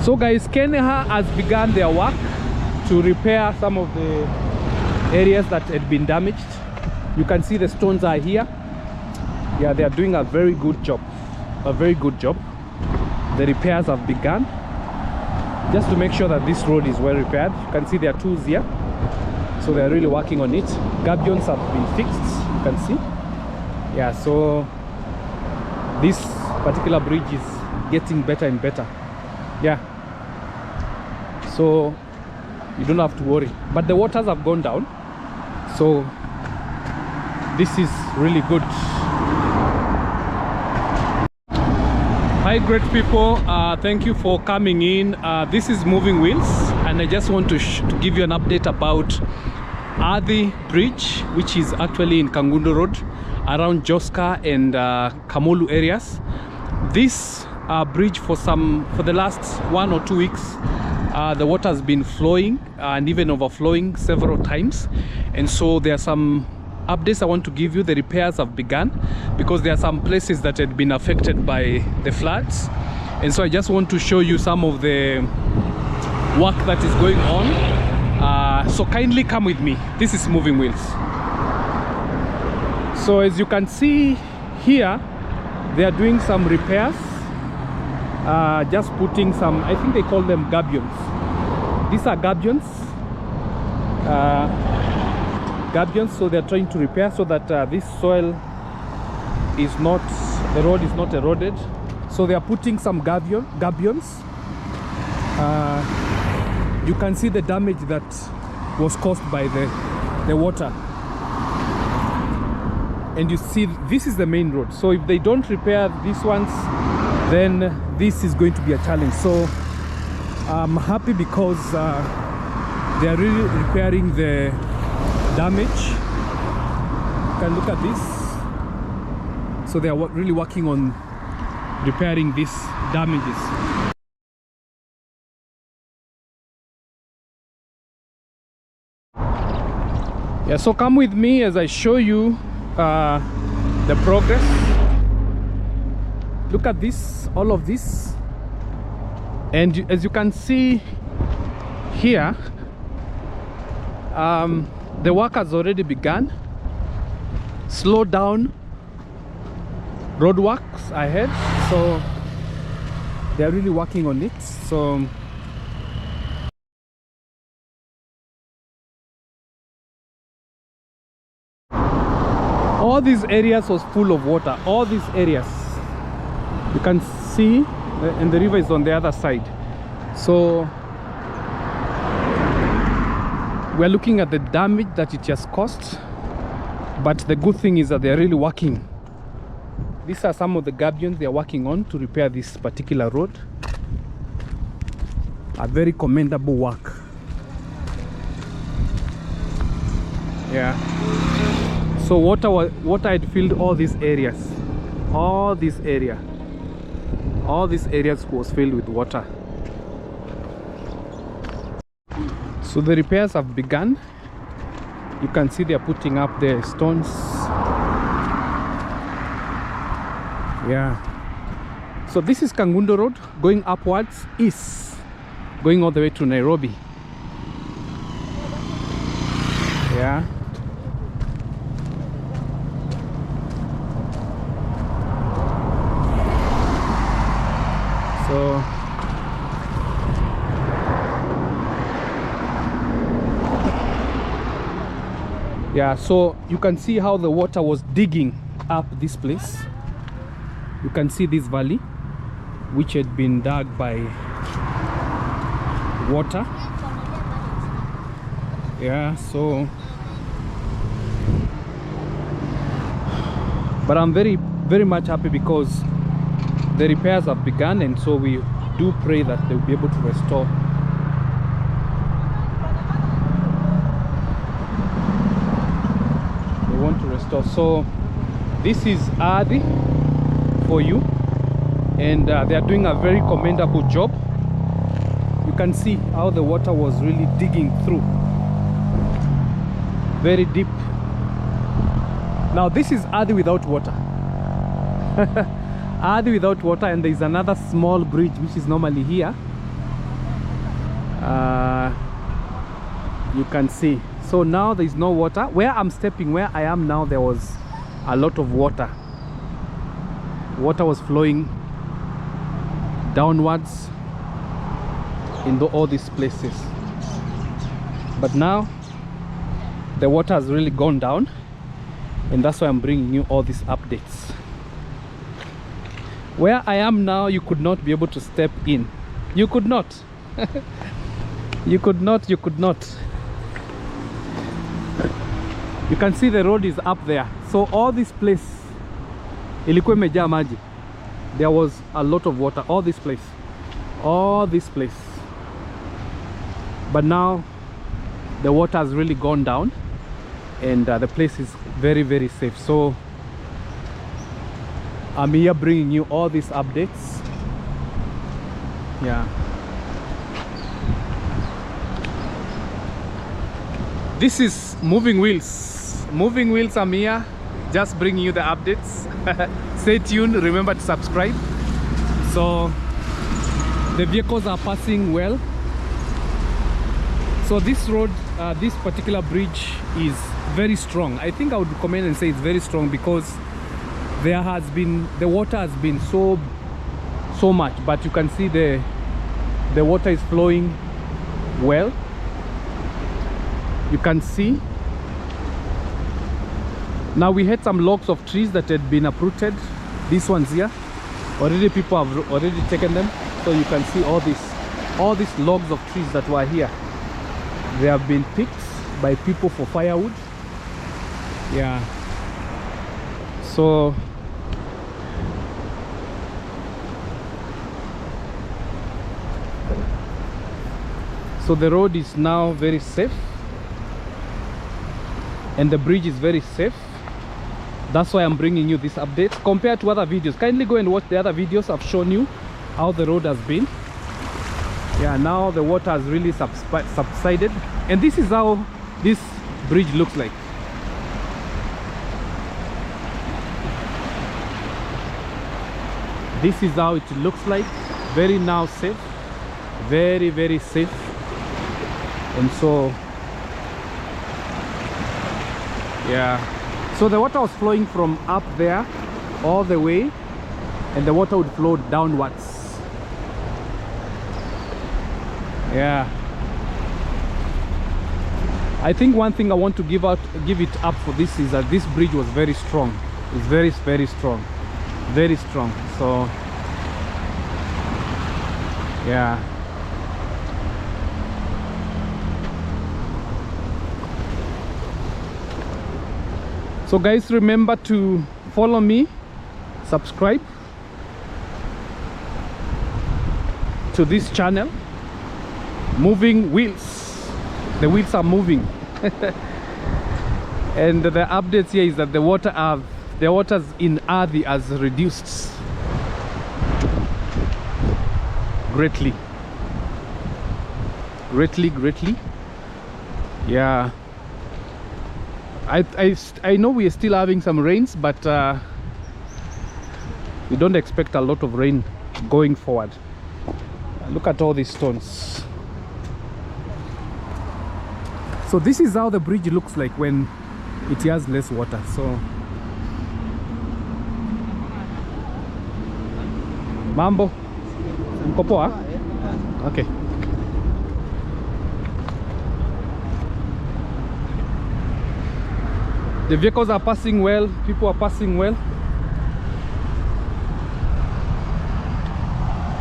So guys, Kenya has begun their work to repair some of the areas that had been damaged. You can see the stones are here. Yeah, they are doing a very good job. A very good job. The repairs have begun just to make sure that this road is well repaired. You can see there are tools here, so they are really working on it. Gabions have been fixed, you can see. Yeah, so this particular bridge is getting better and better. Yeah, so you don't have to worry, but the waters have gone down, so this is really good. Hi great people, thank you for coming in. This is Moving Wheels, and I just want to give you an update about Athi Bridge, which is actually in Kangundo Road around Joska and Kamolu areas. This bridge for the last 1 or 2 weeks, the water has been flowing and even overflowing several times, and so there are some updates I want to give you. The repairs have begun because there are some places that had been affected by the floods, and so I just want to show you some of the work that is going on. So kindly come with me. This is Moving Wheels. So as you can see here, they are doing some repairs, just putting some, I think they call them gabions. These are gabions. So they're trying to repair so that this soil is not, the road is not eroded. So they are putting some gabions. You can see the damage that was caused by the water, and you see this is the main road. So if they don't repair these ones, then this is going to be a challenge. So I'm happy because they are really repairing the damage. You can look at this. So they are really working on repairing these damages. Yeah, so come with me as I show you the progress. Look at this, all of this, and as you can see here, the work has already begun. Slow down roadworks ahead, so they are really working on it. So all these areas was full of water. All these areas you can see, and the river is on the other side. So we're looking at the damage that it has caused, but the good thing is that they're really working. These are some of the gabions they are working on to repair this particular road. A very commendable work. Yeah. So water had filled all these areas. All these areas was filled with water. So the repairs have begun. You can see they are putting up the stones. Yeah. So this is Kangundo Road going upwards east, going all the way to Nairobi. Yeah. So yeah, so you can see how the water was digging up this place. You can see this valley which had been dug by water. Yeah, so but I'm very much happy because the repairs have begun, and so we do pray that they will be able to restore. They want to restore. So this is Athi for you, and they are doing a very commendable job. You can see how the water was really digging through very deep. Now this is Athi without water. Athi without water, and there is another small bridge which is normally here. You can see. So now there is no water. Where I'm stepping, where I am now, there was a lot of water. Water was flowing downwards in all these places, but now the water has really gone down, and that's why I'm bringing you all these updates. Where I am now, you could not be able to step in. You could not. You could not. You can see the road is up there. So all this place ilikuwa imejaa maji. There was a lot of water. All this place. But now the water has really gone down, and the place is very, very safe. So I'm here bringing you all these updates. Yeah. This is Moving Wheels. Moving Wheels, I'm here just bringing you the updates. Stay tuned, remember to subscribe. So the vehicles are passing well. So this road, this particular bridge is very strong. I think I would recommend and say it's very strong because there has been, the water has been so much, but you can see the water is flowing well. You can see. Now we had some logs of trees that had been uprooted. These ones here, already people have already taken them. So you can see all these logs of trees that were here. They have been picked by people for firewood. Yeah. So the road is now very safe, and the bridge is very safe. That's why I'm bringing you this update compared to other videos. Kindly go and watch the other videos. I've shown you how the road has been. Yeah, now the water has really subsided, and this is how this bridge looks like. This is how it looks like. Very now safe, very, very safe. And so yeah, so the water was flowing from up there all the way, and the water would flow downwards. Yeah, I think one thing I want to give it up for this is that this bridge was very strong. It's very, very strong, very strong. So yeah. So guys, remember to follow me, subscribe to this channel, Moving Wheels. The wheels are moving. And the updates here is that the waters in Athi has reduced greatly. Yeah. I know we are still having some rains, but we don't expect a lot of rain going forward. Look at all these stones. So this is how the bridge looks like when it has less water. So mambo, mko poa? Okay. The vehicles are passing well, people are passing well,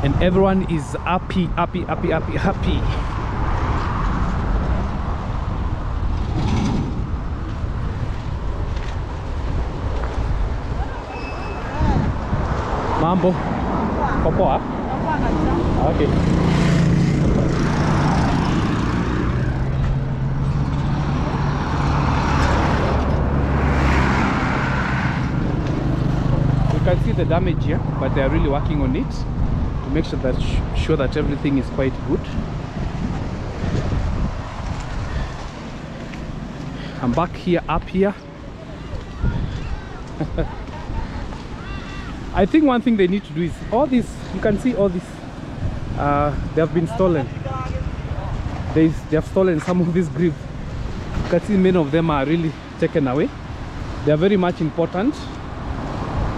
and everyone is happy. Mambo, poa? Okay. You can see the damage here, but they are really working on it to make sure that everything is quite good. I'm back here, up here. I think one thing they need to do is all this, you can see all this, they have been stolen. they have stolen some of these grips. You can see many of them are really taken away. They are very much important.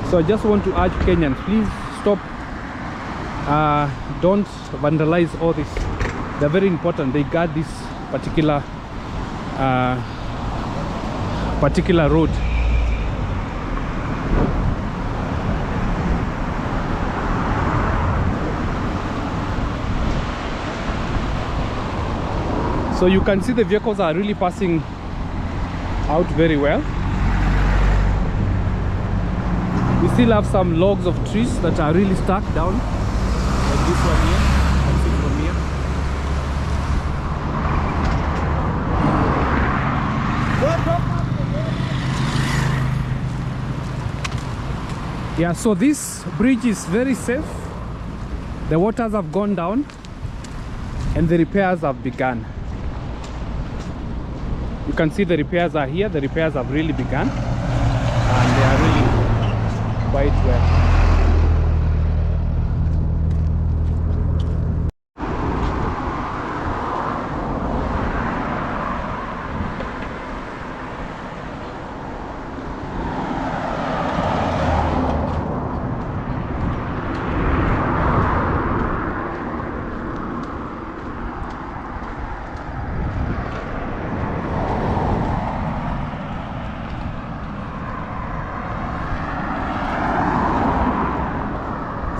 So I just want to urge Kenyans, please stop, don't vandalize all this. They're very important. They guard this particular road. So you can see the vehicles are really passing out very well. We still have some logs of trees that are really stuck down, like this one here. You can see from here. Yeah, so this bridge is very safe. The waters have gone down and the repairs have begun. You can see the repairs are here. The repairs have really begun and they are really quite well.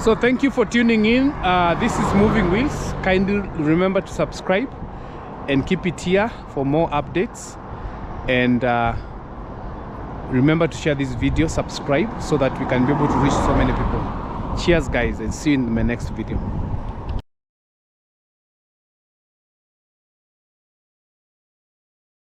So thank you for tuning in. This is Moving Wheels. Kindly remember to subscribe and keep it here for more updates. And remember to share this video, subscribe, so that we can be able to reach so many people. Cheers guys, and see you in my next video.